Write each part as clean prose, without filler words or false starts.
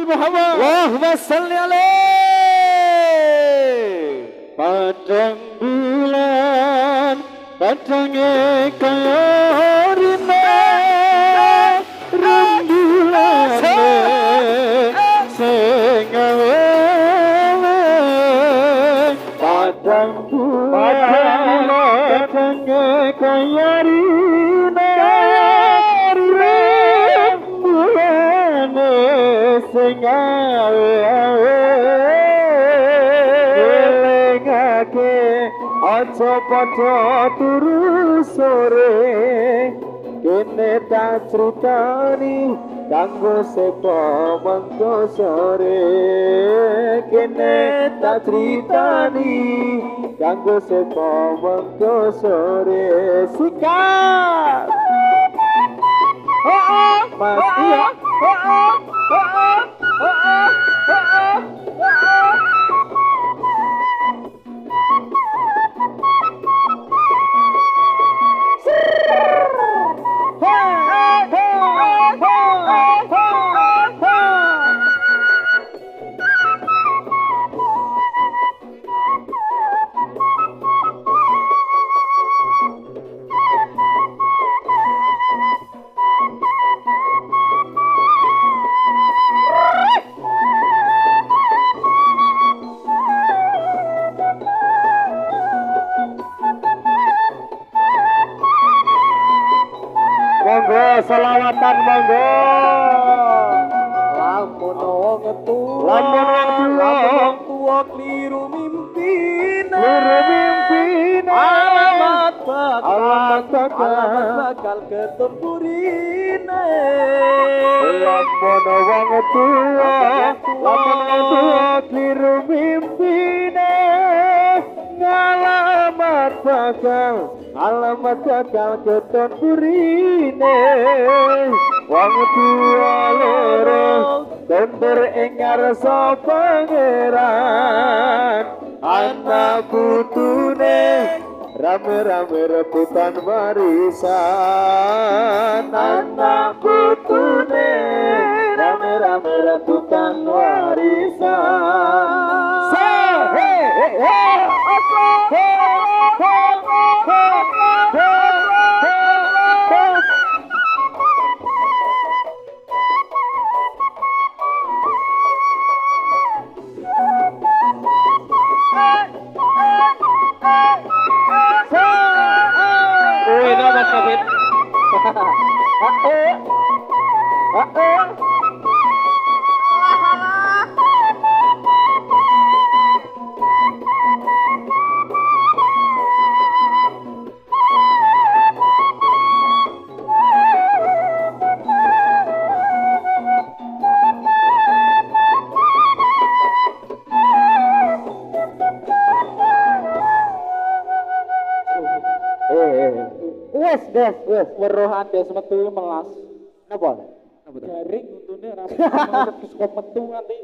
Muhammad. Allahumma sholli alaihi. Padang bulan, padangnya kaya rina, rembulane sing gawe. Padang bulan, padangnya kaya rina, rembulane sing gawe. Aja padha turu sore kene tak critani kanggo sepo mengko sore kene tak critani kanggo sepo mengko sore sikat Mas iya monggo selawatan monggo lamun wong tuwa kliru mimpine alamat bakal ketun burine lamun wong tuwa kliru mimpine alamat bakal ketun burine wong tuwa loro kondur ing ngarsa pangeran anak putune rame-rame rebutan warisan anak putune rame-rame rebutan warisan wes weruhan des metu melas. Napa? Napa to? Garing untune ra saka metu nganti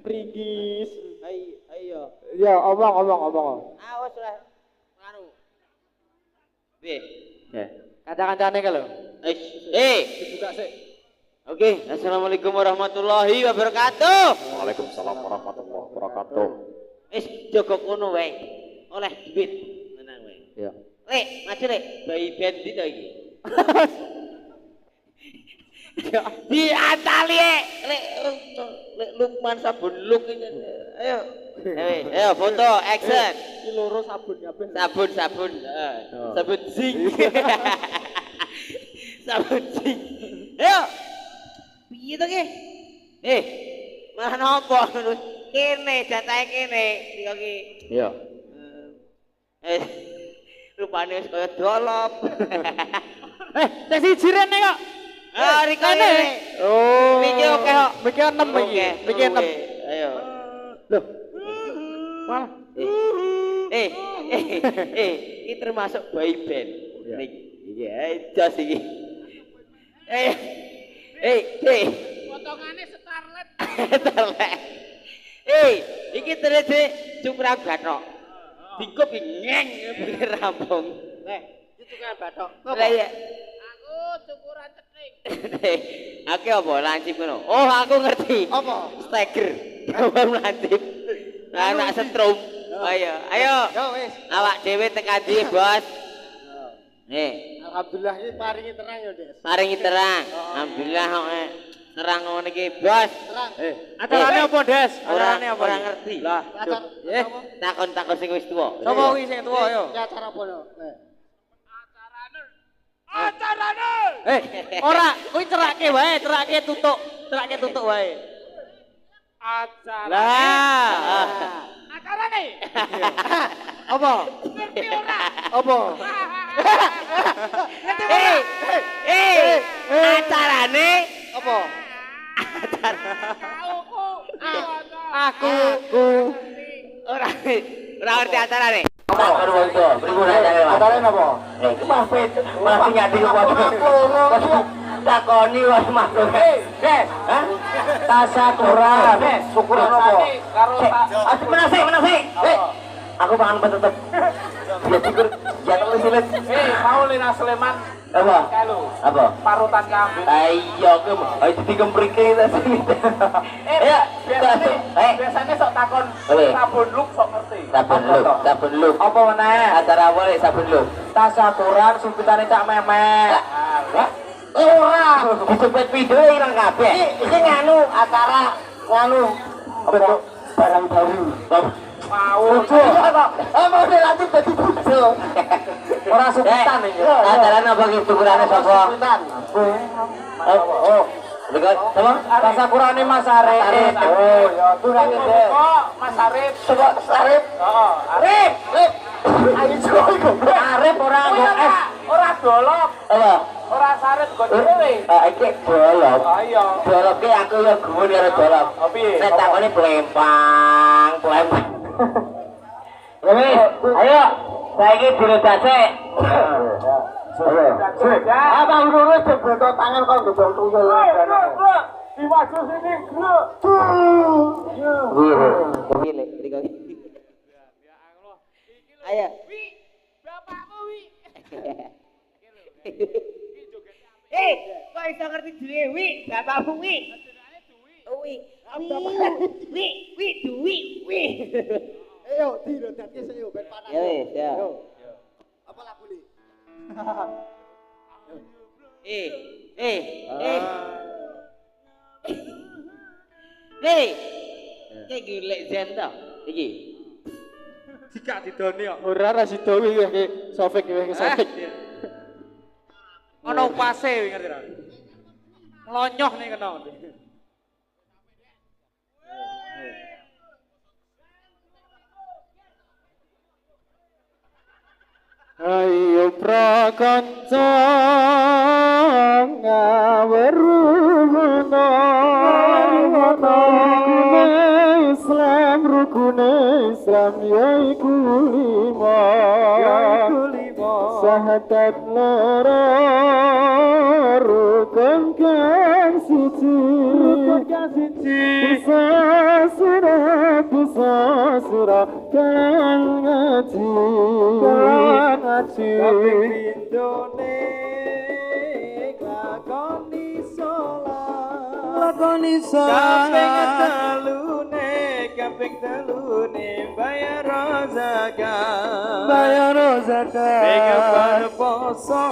pringgis. Ayo. Ya, omong. Ah wis lah nganu. Piye? Ya. Kanca-kancane ka lho. Dibuka sik. Oke, assalamualaikum warahmatullahi wabarakatuh. Waalaikumsalam warahmatullahi wabarakatuh. Wis jaga kono wae. Oleh duit. Menang wae. Ya. Lek, maju lek, bayi band di to iki. Di atali lek Lukman sabun luk iki. Ayo. Ayo foto action. Iki loro sabun kabeh. Sabun. Sabun zing. Sabun zing. Ayo. Piye to ki? Malah nopo? Kene jatahe kene iki. Iya. Rupane wis kaya dolop. Tek siji rene kok. Ah, rikane. Oh. Iki oke kok. Iki 6 iki. Iki 6. Ayo. Loh. Wah. Ini termasuk boy band. Iki jos iki. Potongannya Starlet. Iki terus cumrang bathok. Dikup ngeng bener rampung. Itu kan bathok. Lah ya. Aku cukuran ceting. Aku apa lancip ngono? Oh, aku ngerti. Apa? Stagger. Apa lancip? Anak setrum. Ayo, ayo. Yo wis. Awak dhewe tekan ndi, Bos? Alhamdulillah iki paringi terang ya, Des. Paringi terang. Alhamdulillah kok terang ngono iki, Bos. Terang. Acarane apa, Des? Orang Acarane apa? orang ngerti. Lah, Takon-takon sing wis tuwa. sapa kuwi sing tuwa yo? Iki acara apa yo? Ora, kuwi cerake wae, cerake tutuk wae. Acara. Lah. Acarane. Apa? Ngerti ora? Apa? Acarane Apa? Aku. ora ngerti acarane. Acarane apa? Masih nyadi takoni wis masuk. Tasakuran. Syukuran apa? Menasih. Aku pangan tetep. Ya syukur jatuh silet. Mau Lina Sleman Apa? Apa? parutan kambing. Ayo ke, ayo digembrike ta sini. Ya, Biasanya sok takon Boleh. sabun luk sok ngerti. sabun lu. Apa meneh? Acara apa nih sabun lu? Tasakuran sumpitane Cak Memek. Ora, disebut video ilang kabeh. Iki nganu acara nganu apa itu? Barang baru. Mau. Mau dilatih dadi bojo. Ora sumpitan iki. Acara apa iki tukurane sapa? Oh. Lihat, sama? Tasakurane Mas Arif. Oh, ya turane deh. Kok Mas Arif? Coba Arif. Heeh. Arif. Ayo coba. Arif ora nggo Ora dolop, Apa? ora saret kok dhewe. Iki dolop. Ayo. Dolop ki aku ya gumun karo dolop. Oh, piye? Nek takone plempang. Ya wis, ayo. Saiki diledase. Apa urus jebot tangan kok gedong tuyul. Di maju sini, Bro. Pilih, mriko. Ayo. Wi, bapakmu wi. Kok iso ngerti dhewe wi, bapakmu wi. Wi. Wi, duwi, wi. Ayo dirodake sik yo ben panas. Ya wis, ya. Apa lagune? Kayak golek zen to iki. Jika didoni kok. Ora ra sida kuwi iki Sofik iki Sofik. Ana upase kuwi ngerti ra? Nglonyoh ning kena. Ayo prakanca ngaweruhna rukune Islam yaiku lima sahadat loro rukun kang siji bisa sira kan ngaji kaping pindhone lakoni salat kaping telune bayar zakat pengen poso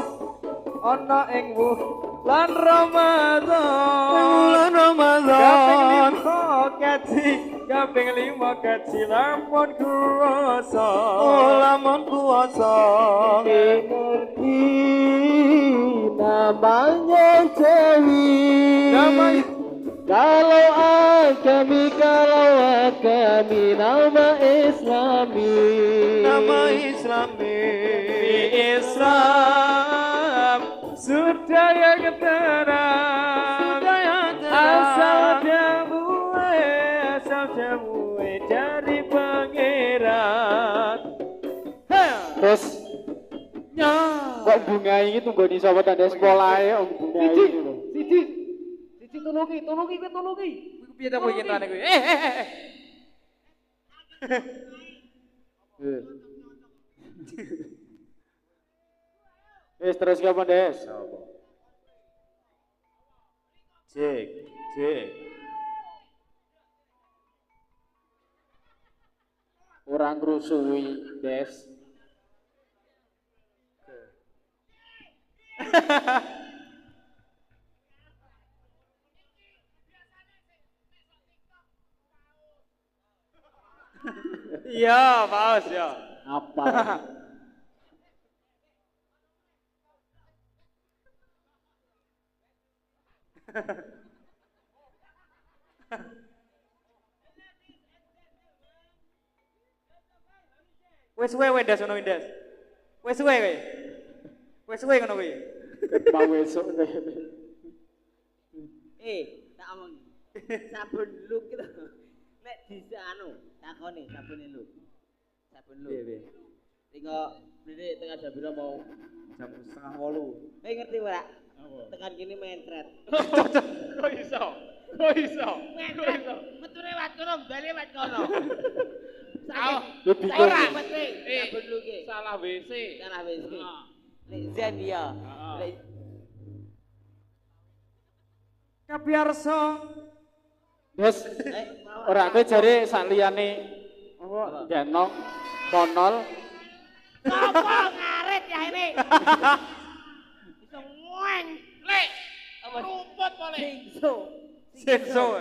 ana ing bulan Ramadan kaping 5 kaji lamun kuwasa namanya Dewi kalau agami nama Islami Islam sudah yang terang asal jamuwe dari pangeran terus kok bunga ini tunggu di sobat ada sekolah ya bunga ini lho Siji tulungi piye ta kowe kentane kowe Wis terus kapan Des? Cek, cek. Orang rusui, Des. Iya, Paus ya. Apa? Wes suwe Des ngono Des. Wes suwe kowe. Wes suwe ngono kowe. Mau esuk. Tak omong. Sabun lu gitu. Nek bisa anu, takoni sabun lu. Sabun lu. Piye? Tinggal beli tengah jam pira mau Jam 7:30. ngerti ora? Apa? Tekan kini mentret. Kok iso? Kok iso? Mentret. Metu lewat kono, bali lewat kono. Lebih Ora metu. Sabun lu ki. Salah WC. Salah WC. Nek Zen ya. Kapiarsa. Des, ora kowe jare sak liyane apa genok, monol. Apa ngaret ya ini? Bisa ngueng. Lek. Rumput boleh. Singso.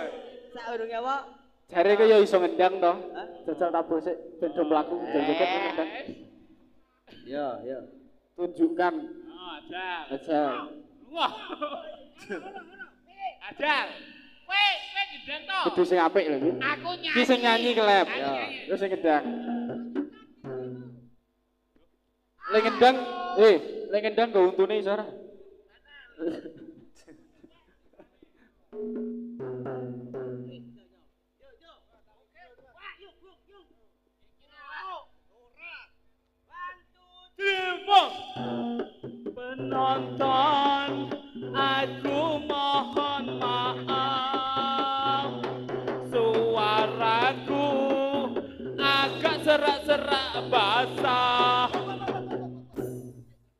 Saurunge apa? Jare kowe ya iso ngendang to. Jajal tabuh sik ben do mlaku joget ngendang. Ya. Tunjukkan. Ajal. Ajal. Wah. Ajal. Kowe gedeng to. Kudu sing apik lho iki. Aku nyanyi. Iki sing nyanyi kelep. Ya. Terus sing ngendang. Le ngendang go untune iso ora? Penonton, aku mohon maaf, suaraku agak serak-serak basah.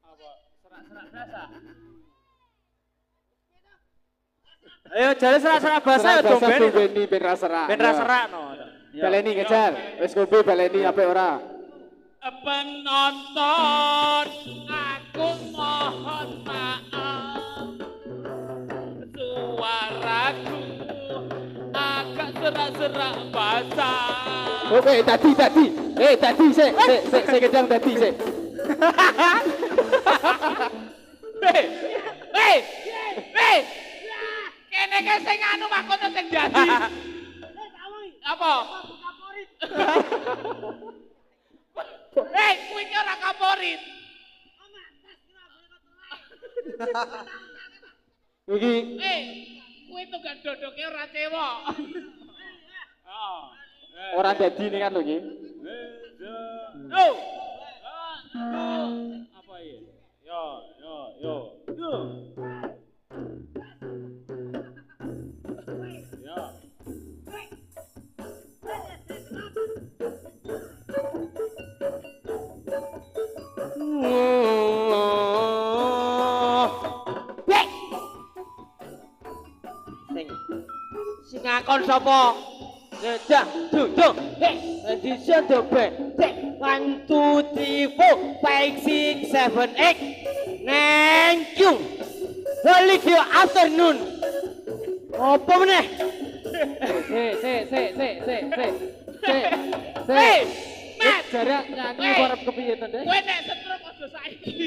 Apa? Serak-serak basah? Ayo jare serak-serak basah ya dombeni ben ra serak. Ben ra serak no. Baleni kejar, wis ngombe baleni apik ora? Penonton, aku mohon maaf, suaraku agak serak-serak basah. Oke, tadi, sik gedang tadi sik. Hei, kene ke sing anu makono sing dadi. Apa? Kuwi ki ora kaporit. Iki Kuwi tugas dodoke ora cewek. ora dadi ning kan lho iki. Apa iki? Yo. Sing ngakon sapa? Ngedah duduk. Di sodo ben. 1 2 3 4 5 6 7 8. Thank you. Holy for afternoon. Apa meneh? Mat, jarak nyanyi arep kepiye to, Dek? Kowe nek setruk aja saiki.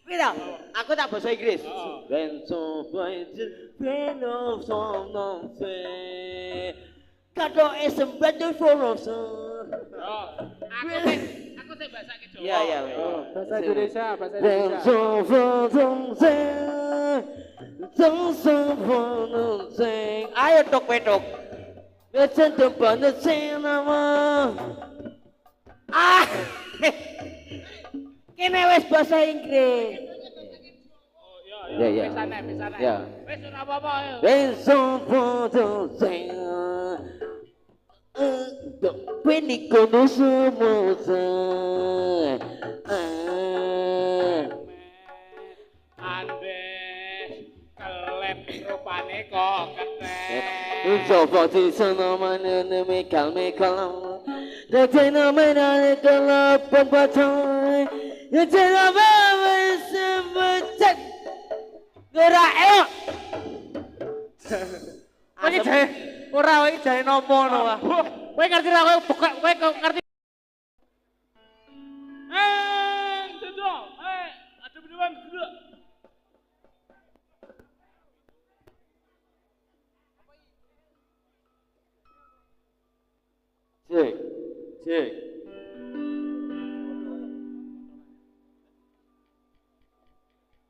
Pira? Aku tak bahasa Inggris. When so bright when of some non say. Kado is a better for us. Aku sing bahasake Jawa. Iya. Bahasa Indonesia. When so bright don't say. Ayo tok wedok. Listen to the cinema. Kene wis bahasa Inggris. Iya. Pisane. Ya. Wis ora apa-apa ayo. When kono semosa. Ande rupane kok keren. Coba di sana mana mekal Dede namanya kalau pembaca ya jangan bawa sebecat gerak Ini jahe, ora ini jahe nopo no wah. Kowe ngerti ra kowe buka kowe ngerti. Duduk. Ada beneran duduk. Cek.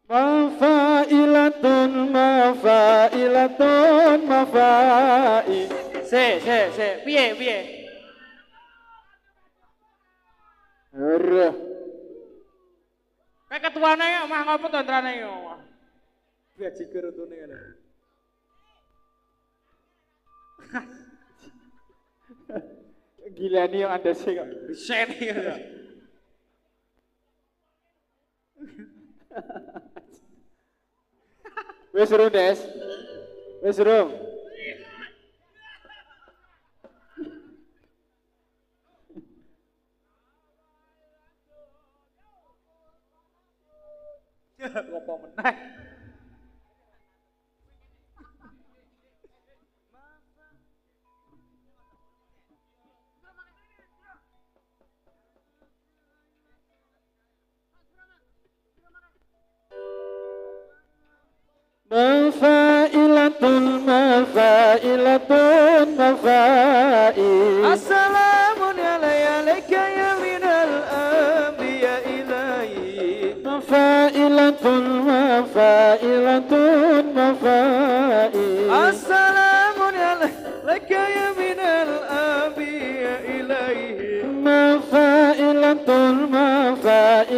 Mafailatun mafai. Se. Piye? Ora. Kayak ketuane mah ngopo to ntrane yo. Gaji kerutune ngene. Gila nih yang ada sih kok. Sen ya. Wes seru Des. Wes seru. Ngopo meneh. Mafailatun mafai. Assalamun alayka ya minal anbiya ilahi. Mafailatun mafai. Assalamun alayka ya minal anbiya ilahi. Mafailatun mafai.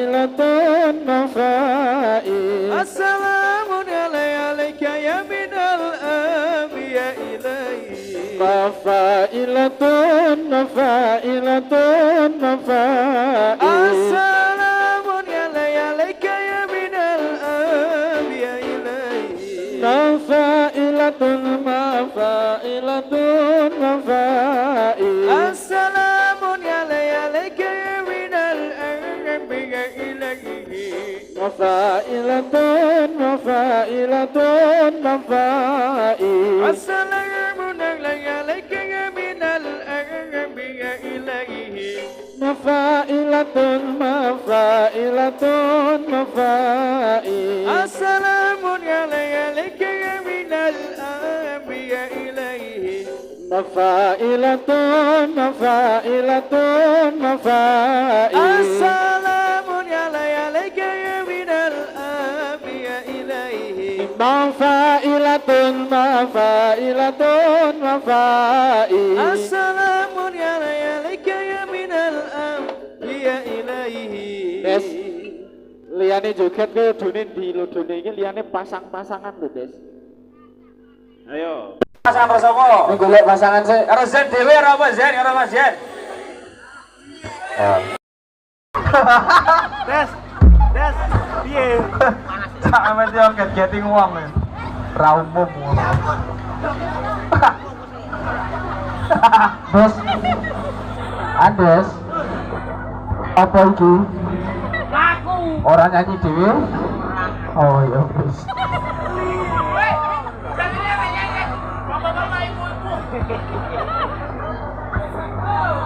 Assalamun alayka ya minal anbiya ilahi. Mafailatun mafai. Assalamun alayka ya minal anbiya ilahi. Mafailatun mafai. Assalamun alayka ya minal anbiya ilahi. Mafailatun mafai. Assalamun alayka ya minal anbiya ilahi. Mafailatun mafai. Assalamun alayka ya minal anbiya ilahi. Mafailatun mafai. Assalamun alayka ya minal anbiya ilahi. Mafailatun mafai. Assalamun alayka ya minal anbiya ilahi. Des, liane joget ke dunin di ludune iki liane pasang-pasangan lho, Des. Ayo. Pasangan bersama. Ini golek pasangan sih. Karo Zen dhewe ora apa Zen, karo Mas Zen. Des. Piye? Cak amet yo getting uang. Ra umum. Des. Andes. Apa iki? Aku. Ora nyanyi dhewe? Oh ya wis.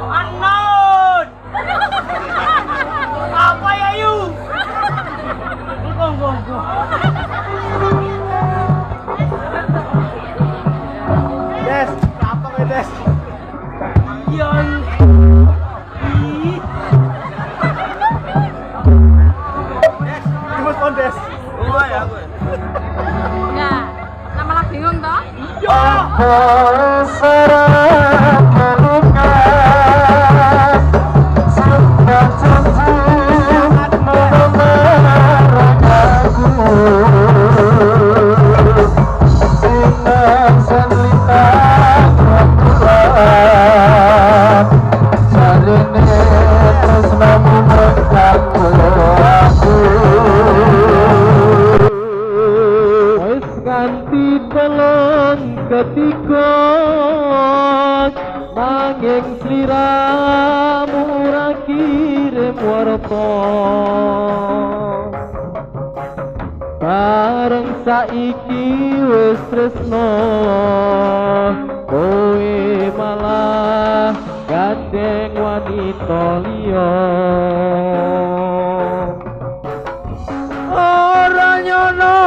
Anon. Apa ya you? Go. Des, apa ya Des? Yon. Des, gimana on Des? Oh ya gue. Nah, nama lah bingung toh? Ya. Ganti telur ketika nanging sliramu ora kirim warta bareng saiki wis tresno kowe malah gandeng wanita liya ora nyono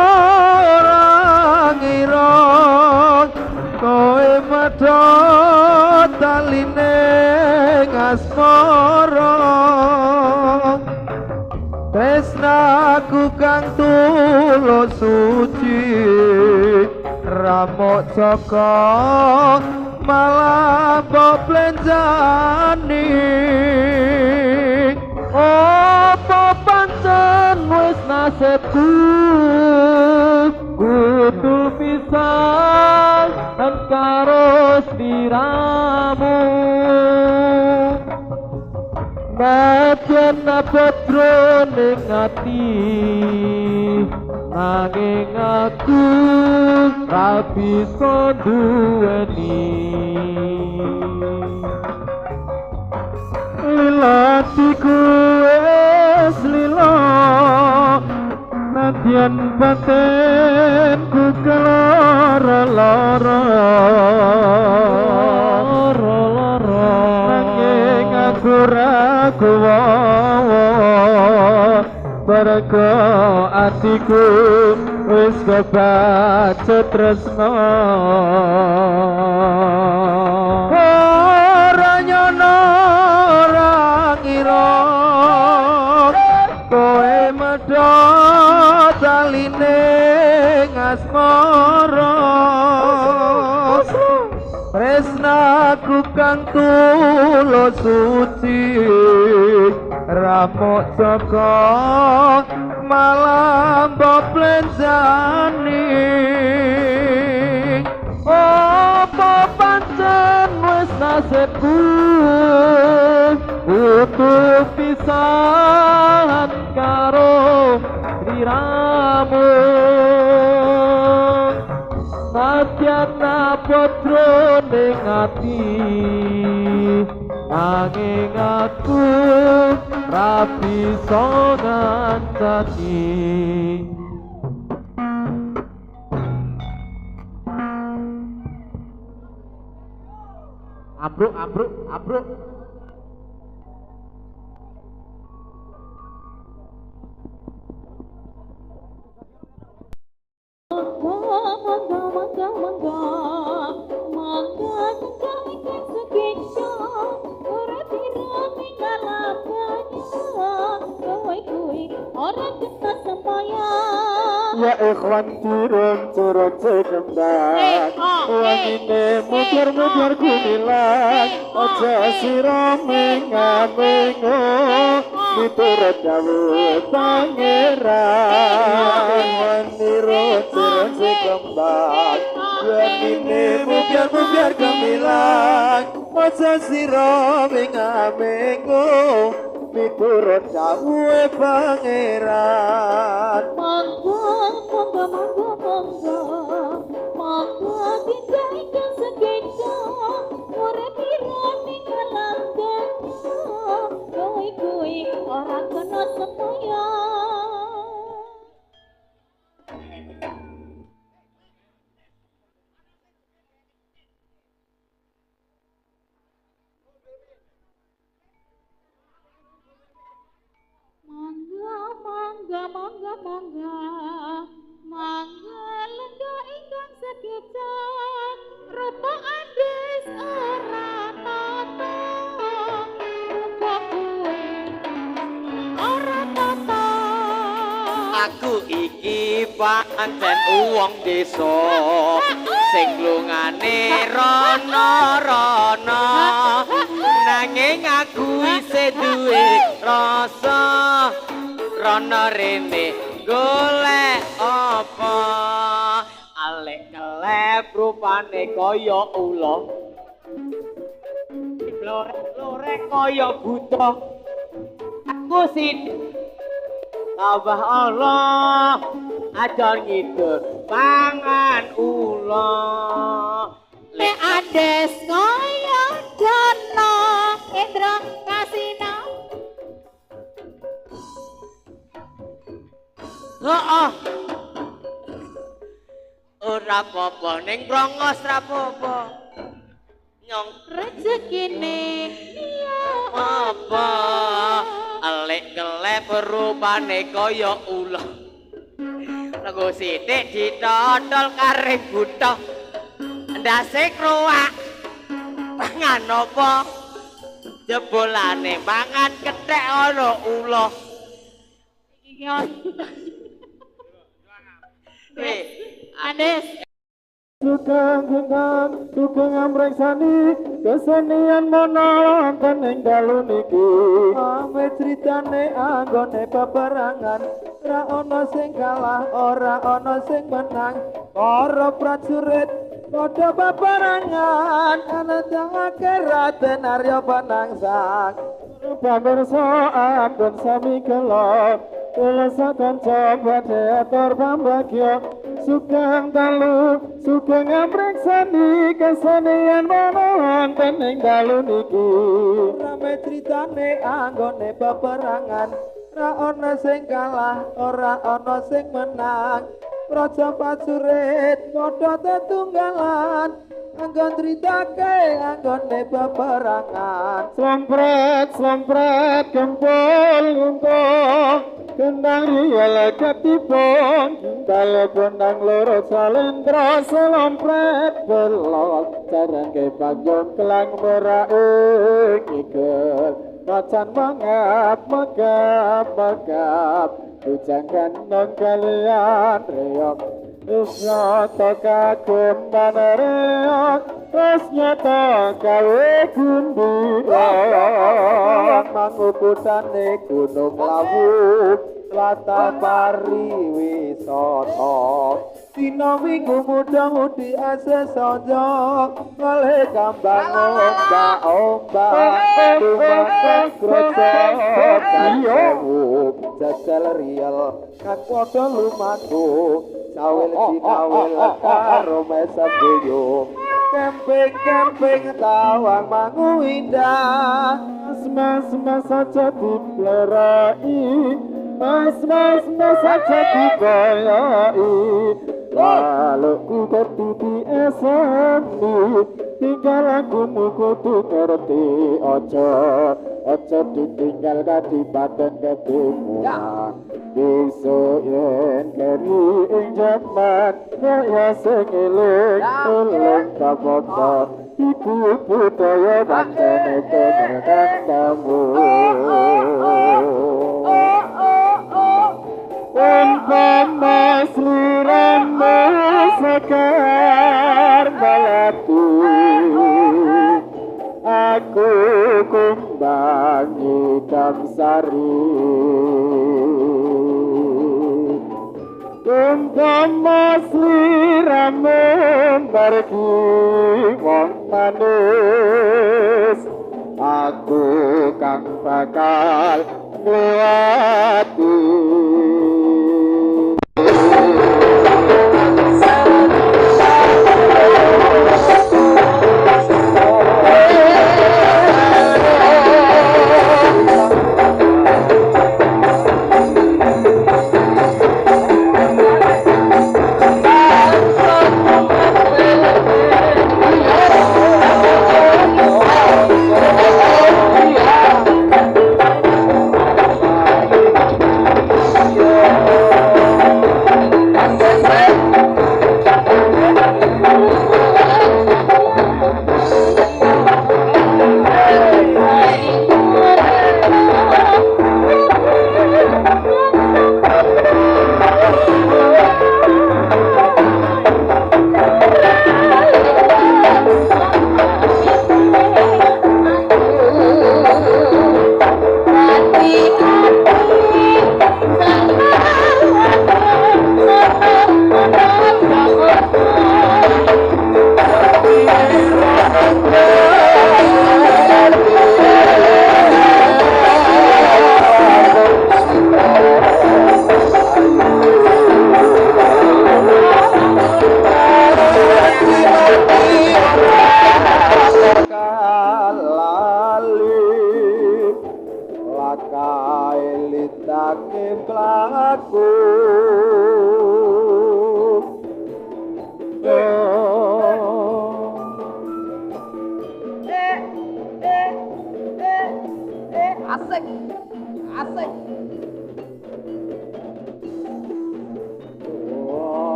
ora ngira kowe padha taline asmara tresnaku kang tulus suci ramok joko malah boblenjani apa pancen wis nasibku kudu pisah karo sliramu Najan abadro ning ati nanging aku ra bisa duweni latiku wis lila nadyan batinku keloro-loro nanging aku ragu merga atiku wis kebacut tresno ora nyono ora ngira kowe medha taline asmara tresnaku kang tulus suci ramok joko malah boblenjani apa pancen wis nasibku utuh pisahan karo sliramu nadyan abadro ning ati nanging aku ra bisa ngancani abruk ya ikhwan turun sekembang wangine muter-muter kumilang aja sira menga-mengo miturut dawuh pangeran turun sekembang wangine muter-muter kumilang aja sira menga-mengo miturut dawuh pangeran monggo tidak ikan sekeca urip irane kalam kowe ora kena semaya mangga lenga ingkang sekeca rupa andis ora tata ora tata aku iki pancen wong desa sing lungane rono-rono nanging aku isih duwe rasa rono rene golek apa alek kelep rupane kaya ula lorek kaya buta aku sing Allah ajar ngidul pangan ula Nek Andes kaya dono Indra Kasino heeh ora apa-apa ning brongos ra apa-apa nyong rezekine iya apa elek kelep rupane kaya ulah Rego sithik ditodol kare butuh ndase kroak mangan apa jebolane mangan kethek ana ulah iki Andes Sugeng amreksani kesenian menonton ing dalu niki ame critane anggone peperangan ora ana sing kalah ora ana sing menang para prajurit padha peperangan ana jang akhirat narya panangsang pamirsa anggon sami kelo Kelasakan coba teater pambagio Sugeng dalu, sugeng amreksani kesenian menonton ing dalu niki rame critane anggone peperangan ora ana sing kalah ora ana sing menang praja prajurit padha tetunggalan anggon critake anggone peperangan slompret kempul ngumpul kendang riyal katipun kale benang loro salendra slompret belok jarang ke bagong kelang meraing ikel macan megap Ujangkan nong kalian reok Usnyata kagum dan reok Usnyata kawe gundira Manguputane gunung lawu Lata pariwisata Dina minggu muda-mudi ase sonjo Oleh kambang ombak Rumah krocok kasewu Jajal riel Kak podo lumaku Cawil cinawil karo mesem buyung Camping tawang mangu indah Mas saja diplerai Mas saja dibayai Lalu ku tertiti SMI Tinggal aku kudu ngerti Ojo ditinggal kadipaten kebimbungan Besok yen keri ing jaman Kaya sengiling kapoton Ibu budaya bantene penerkan tamu Umpama sliramu sekar melati Aku kumbang hitam sari Umpama sliramu pergi wong manis Aku kang bakal ngliwati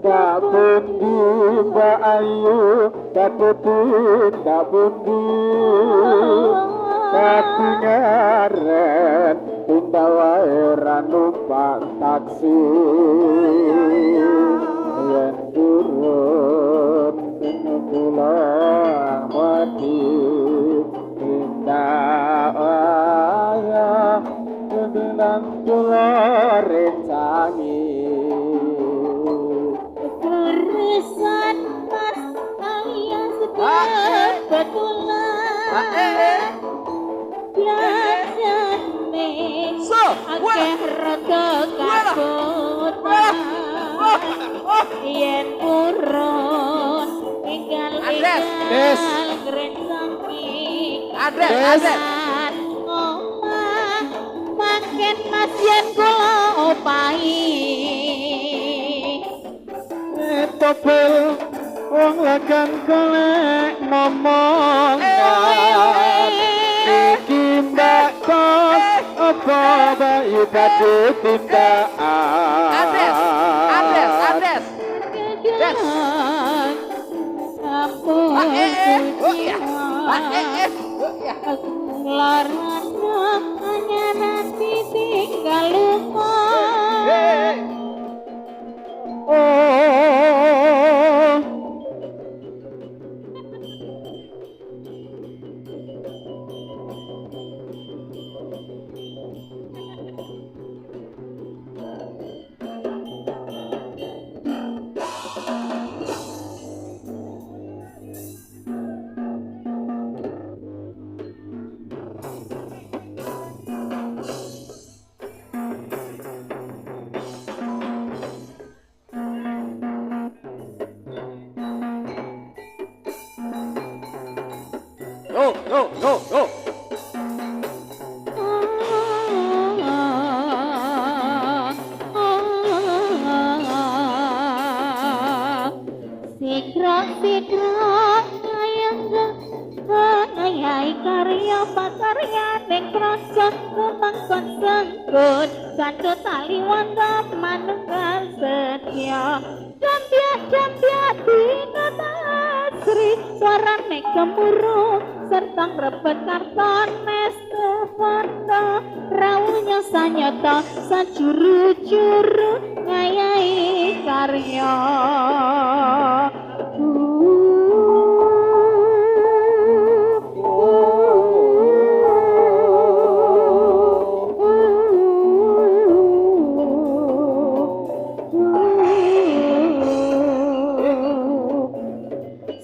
Tak pundi Mbak Ayu, tak pundi, tak pundi. Tapi ngaren pindah wae ra numpak taksi. Yen turun ning kula mati pindah wae pindah kula rencangi. Urusan pas alias kebetulan Biasan nih akeh rada kabutan yen urun inggal grensangi omah makin mas yen kula opahi Topel wong lakan golek momongan iki mbak kos apa bayi badhe tindakan Adres Larang hanya nanti tinggal lupa Yo. Sikra ayai karya pakarya ning praja rumangkon sengkut kanthi tali wanda manunggal setya jambya dina tasri suarane gemuruh serta ngrebet karton mestu foto rawuhnya sanyata sajuru-juru ngayai karya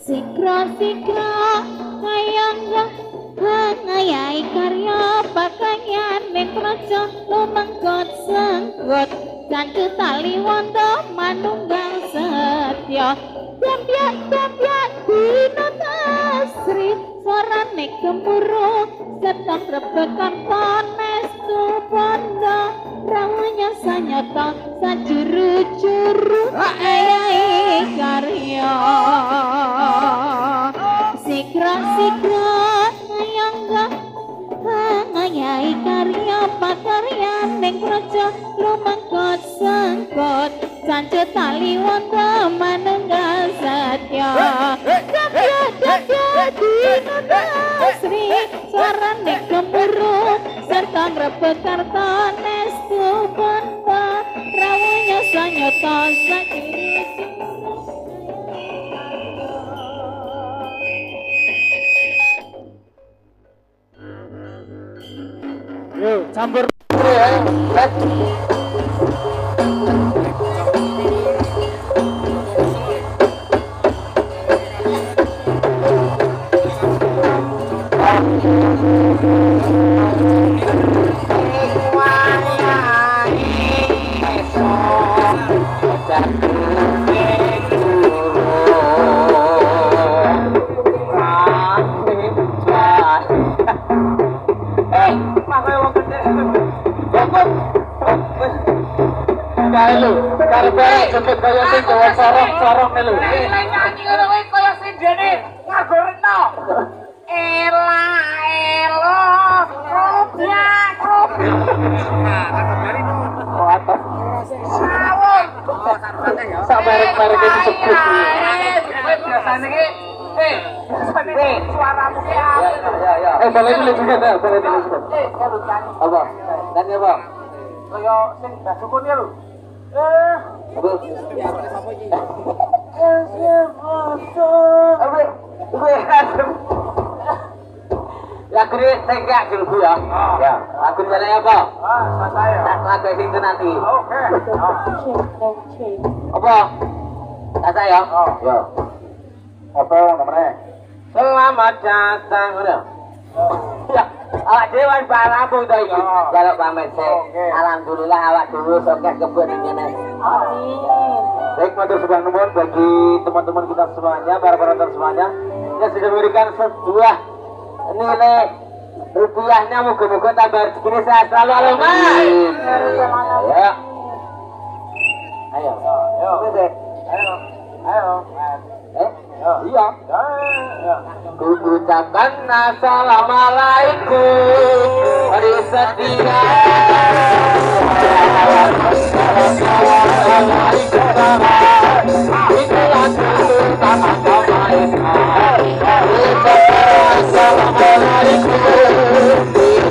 Sikra ngayai karya pakanyan ning praja lumangkot sengkut kanthi tali wanda manunggal setya jambya dina tasri suarane gemuruh serta ngrebek mestu pondo rawuhnya sanyata sajuru-juru ayai karya Sikra ngayai karya pakarya ning praja lumangkot sengkut kanthi tali wanda manunggal setya jambya dina tasri suarane gemuruh serta ngrebek karton mestu pondo rawuhnya sanyata Yo, campur ae lho. Karepe cepet kaya sing gawa sorong-sorong lho. Nyanyi ngono kuwi kaya sindene nganggo rena. Ela elo kopya kopi. Kuatah. Sawon. Sak merek-merek iki sebut. Biasane iki suaramu ki apik. Boleh dulu juga dah, boleh dulu juga. Apa? Nyanyi apa? Kaya sing dasukun ya lho. Lagu ini tegak dulu ya. Ya. Lagu jalan apa? Lagu itu nanti. Apa? Kata ya? Ya. Apa namanya? Selamat datang. Udah. Ya. Awak dewan parabung to iki. Jaluk pamit sih. Alhamdulillah awak dhewe sukses kebun ngene. Baik, matur sudah nuwun bagi teman-teman kita semuanya, para penonton semuanya yang sudah memberikan sebuah nilai rupiahnya, moga-moga tambah rezeki sehat selalu. Alamak. Ya. Ayo. Iya. Ku ucapkan assalamualaikum hari setia. Assalamualaikum.